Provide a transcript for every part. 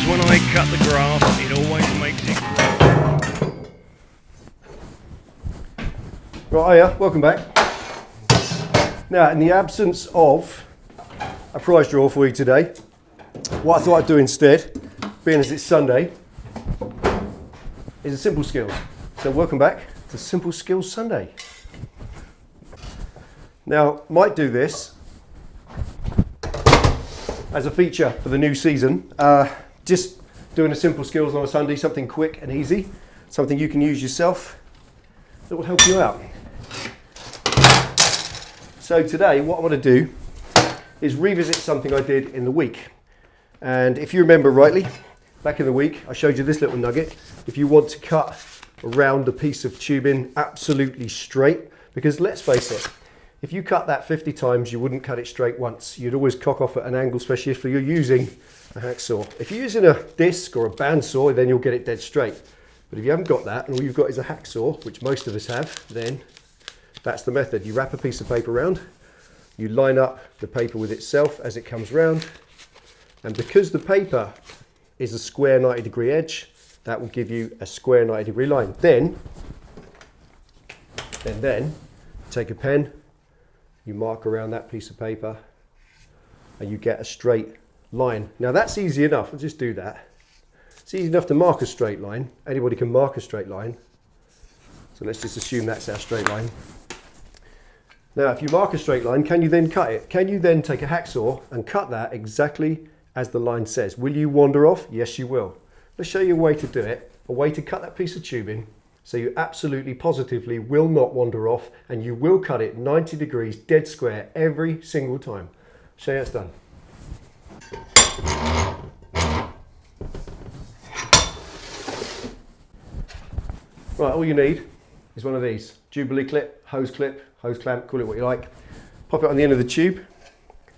'cause when I cut the grass, it always makes it grow. Right, hiya, welcome back. Now, in the absence of a prize draw for you today, what I thought I'd do instead, being as it's Sunday, is a Simple Skills. So welcome back to Simple Skills Sunday. Now, might do this as a feature for the new season. Just doing a Simple Skills on a Sunday, something quick and easy, something you can use yourself that will help you out. So today, what I want to do is revisit something I did in the week. And if you remember rightly, back in the week, I showed you this little nugget. If you want to cut around a piece of tubing absolutely straight, because let's face it, if you cut that 50 times, you wouldn't cut it straight once. You'd always cock off at an angle, especially if you're using a hacksaw. If you're using a disc or a bandsaw, then you'll get it dead straight. But if you haven't got that, and all you've got is a hacksaw, which most of us have, then that's the method. You wrap a piece of paper around, you line up the paper with itself as it comes round, and because the paper is a square 90-degree edge, that will give you a square 90-degree line. Then take a pen, you mark around that piece of paper, and you get a straight line. Now that's easy enough, I'll just do that. It's easy enough to mark a straight line. Anybody can mark a straight line. So let's just assume that's our straight line. Now, if you mark a straight line, can you then cut it? Can you then take a hacksaw and cut that exactly as the line says? Will you wander off? Yes, you will. Let's show you a way to do it, a way to cut that piece of tubing so you absolutely positively will not wander off and you will cut it 90 degrees dead square every single time. Show you how it's done. Right, all you need is one of these. Jubilee clip, hose clamp, call it what you like. Pop it on the end of the tube.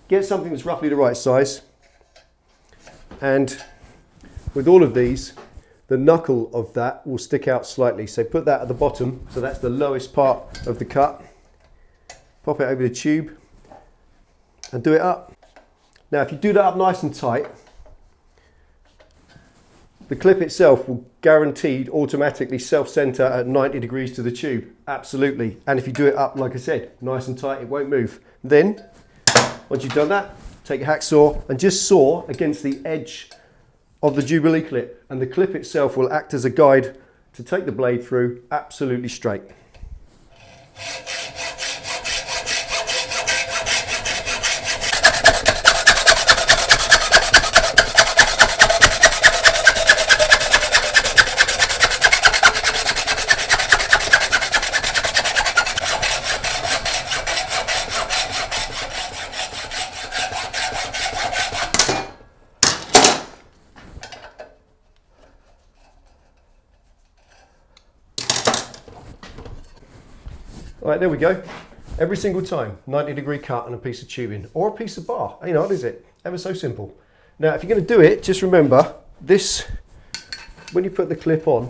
Get something that's roughly the right size. And with all of these, the knuckle of that will stick out slightly. So put that at the bottom, so that's the lowest part of the cut. Pop it over the tube and do it up. Now, if you do that up nice and tight, the clip itself will guaranteed automatically self-center at 90 degrees to the tube. Absolutely. And if you do it up, like I said, nice and tight, it won't move. Then, once you've done that, take a hacksaw and just saw against the edge of the Jubilee clip. And the clip itself will act as a guide to take the blade through absolutely straight. Right, there we go. Every single time, 90-degree cut on a piece of tubing or a piece of bar. Ain't hard, is it? Ever so simple. Now, if you're going to do it, just remember this, when you put the clip on,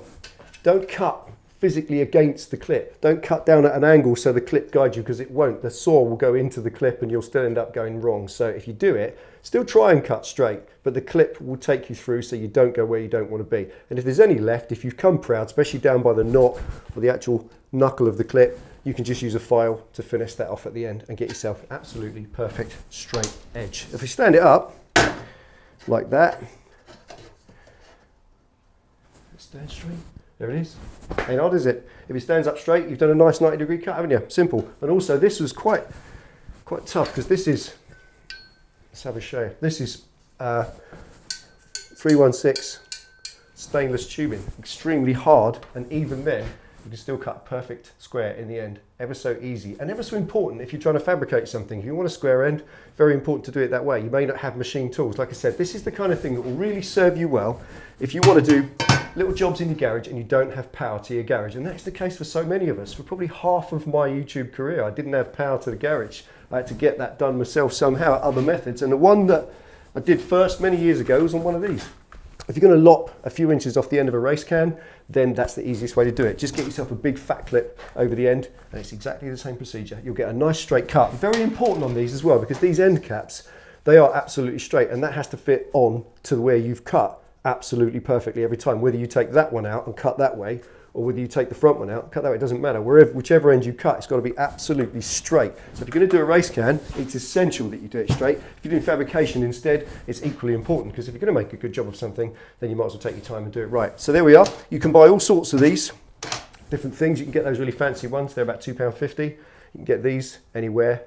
don't cut physically against the clip. Don't cut down at an angle so the clip guides you, because it won't. The saw will go into the clip and you'll still end up going wrong. So if you do it, still try and cut straight, but the clip will take you through so you don't go where you don't want to be. And if there's any left, if you've come proud, especially down by the knot or the actual knuckle of the clip, you can just use a file to finish that off at the end and get yourself an absolutely perfect straight edge. If you stand it up like that, stand straight, there it is. Ain't hard, is it? If it stands up straight, you've done a nice 90-degree cut, haven't you? Simple. And also this was quite tough, because this is, let's have a show. This is 316 stainless tubing, extremely hard, and even then you can still cut a perfect square in the end. Ever so easy and ever so important if you're trying to fabricate something. If you want a square end, very important to do it that way. You may not have machine tools. Like I said, this is the kind of thing that will really serve you well if you want to do little jobs in your garage and you don't have power to your garage. And that's the case for so many of us. For probably half of my YouTube career, I didn't have power to the garage. I had to get that done myself somehow, other methods. And the one that I did first many years ago was on one of these. If you're going to lop a few inches off the end of a race can, then that's the easiest way to do it. Just get yourself a big fat clip over the end, and it's exactly the same procedure. You'll get a nice straight cut. Very important on these as well, because these end caps, they are absolutely straight, and that has to fit on to where you've cut absolutely perfectly every time. Whether you take that one out and cut that way, or whether you take the front one out and cut that way, it doesn't matter. Whichever end you cut, it's got to be absolutely straight. So if you're going to do a race can, it's essential that you do it straight. If you're doing fabrication instead, it's equally important, because if you're going to make a good job of something, then you might as well take your time and do it right. So there we are. You can buy all sorts of these, different things. You can get those really fancy ones. They're about £2.50. You can get these anywhere.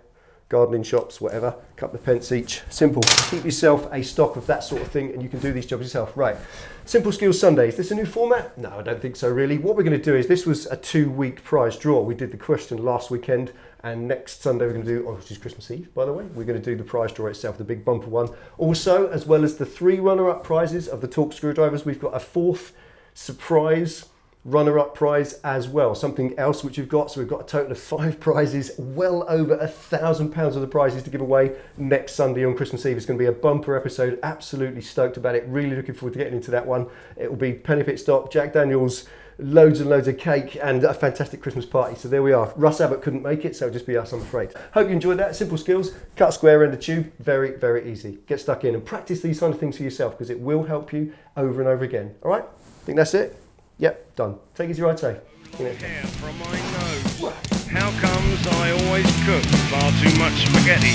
Gardening shops, whatever, a couple of pence each. Simple. Keep yourself a stock of that sort of thing and you can do these jobs yourself. Right. Simple Skills Sunday. Is this a new format? No, I don't think so really. What we're going to do is, this was a 2-week prize draw. We did the question last weekend, and next Sunday we're going to do, which is Christmas Eve, by the way, we're going to do the prize draw itself, the big bumper one. Also, as well as the 3 runner-up prizes of the Torque screwdrivers, we've got a 4th surprise runner-up prize as well, something else which we've got. So we've got a total of 5 prizes, well over £1,000 of the prizes to give away next Sunday on Christmas Eve. It's going to be a bumper episode. Absolutely stoked about it. Really looking forward to getting into that one. It will be penny pit stop, Jack Daniels, loads and loads of cake, and a fantastic Christmas party. So there we are. Russ Abbott couldn't make it, so it'll just be us, I'm afraid. Hope you enjoyed that. Simple skills. Cut a square end of tube. Very, very easy. Get stuck in and practice these kind of things for yourself, because it will help you over and over again. All right? Think that's it? Yep, done. Take it to your right side. Hair from my nose. How comes I always cook far too much spaghetti?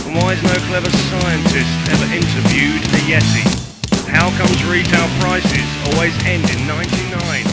And why is no clever scientist ever interviewed a Yeti? How comes retail prices always end in 99?